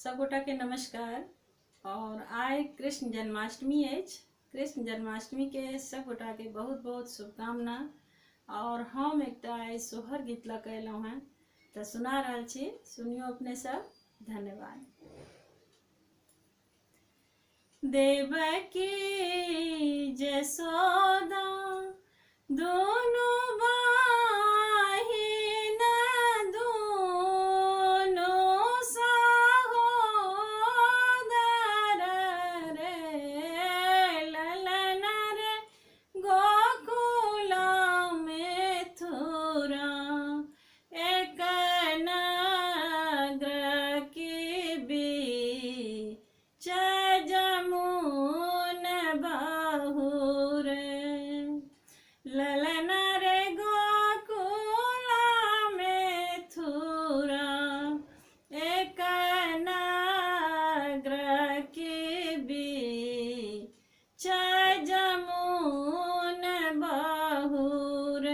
सबोटा के नमस्कार। और आय कृष्ण जन्माष्टमी अछि। कृष्ण जन्माष्टमी के सबोटा के बहुत बहुत शुभकामना। और हम एकटा आय सोहर गीत लऽ के अयलहुँ हैं तो सुना रहल छी, सुनियो अपने सब। धन्यवाद। देवकी जसोदा दोनों बहिन दोनों सहोदर रे ललन रे गोकुल मथुरा एक नगर के बीच जमुन बहुर ललन रे गोकुल मथुरा एक नगर के बीच जमुन बहुर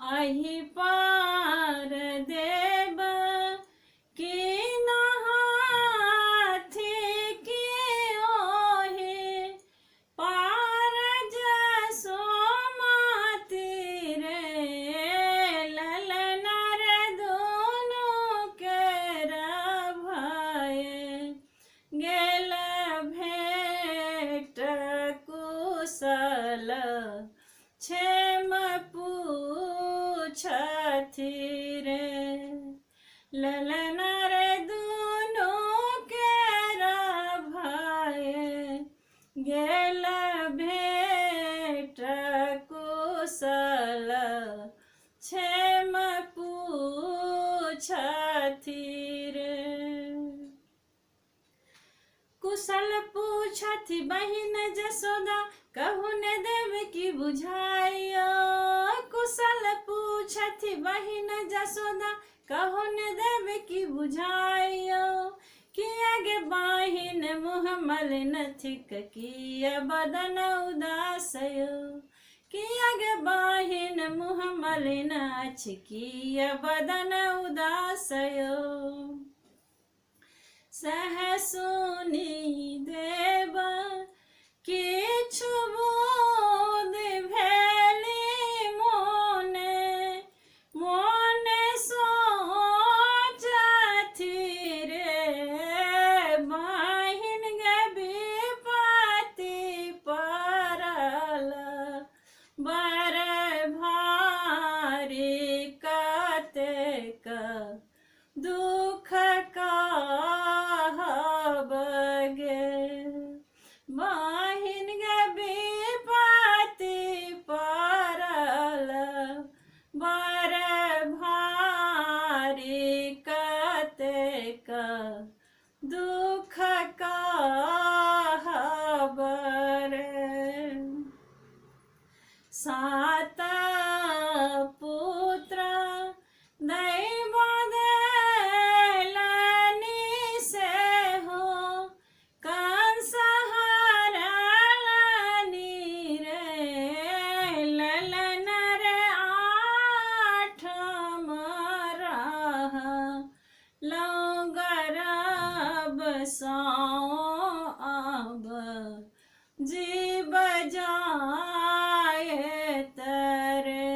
अहि पार देव की नहाथी की ओहे पार जसोमती रे ललन रे दोनों केर भय गेल भेट कुशल क्षेम पूछथि रे ललन रे दोनों केर भय गेल भेट कुशल क्षेम पूछथि रे। कुशल पूछथि बहिन जसोदा कहु ने देव की बुझाइयो। कुशल पूछथि बहिन जसोदा कहु ने देव की बुझाइयो। किया गे बहिन मुँह मलिन थिक किया बदन उदासयो। किया गे बहिन मुँह मलिन अछि किया बदन उदासयो। सह सुनी देव किछु बोध भेली मोने मोने सोचथि रे बहिन गे विपत्ति पड़ल बड़ भारी कतेक दुख कहब गे बहिन गे विपत्ति पड़ल बड़ भारी कतेक दुख कहब रे। सात पुत्र दैव देलनि सेहो कंस हरलनि रे ललन रे आठम रहलहुँ गर्भ सँ आब जीव जायत रे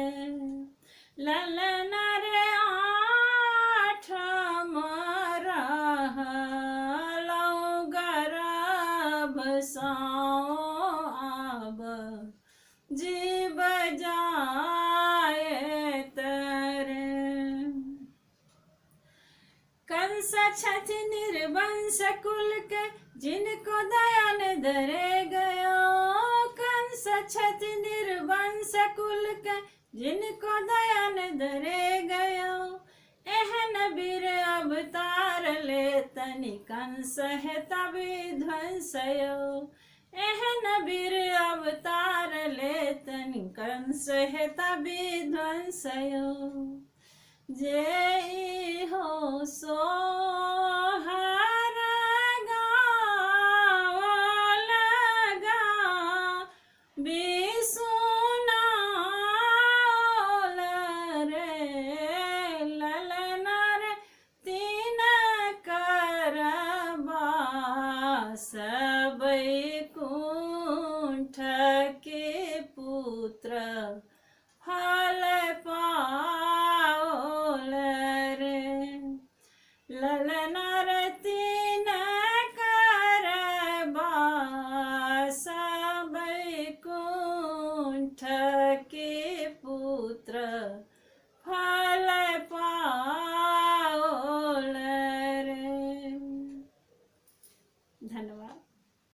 ललन रे आठम रहलहुँ गर्भ सँ आब जीव जायत रे। कंस छथि निर्वंश कुल के जिनको दया ने धरे गयो। कंस छथि निर्वंश कुल के जिनको दया ने धरे गयो। एहन वीर अवतार ले तनि कंस हेता विध्वंसयो। एहन वीर अवतार ले तनि कंस हेता विध्वंसयो। जे हो सोहर गावल बिसुनाओल रे ललन रे के पुत्र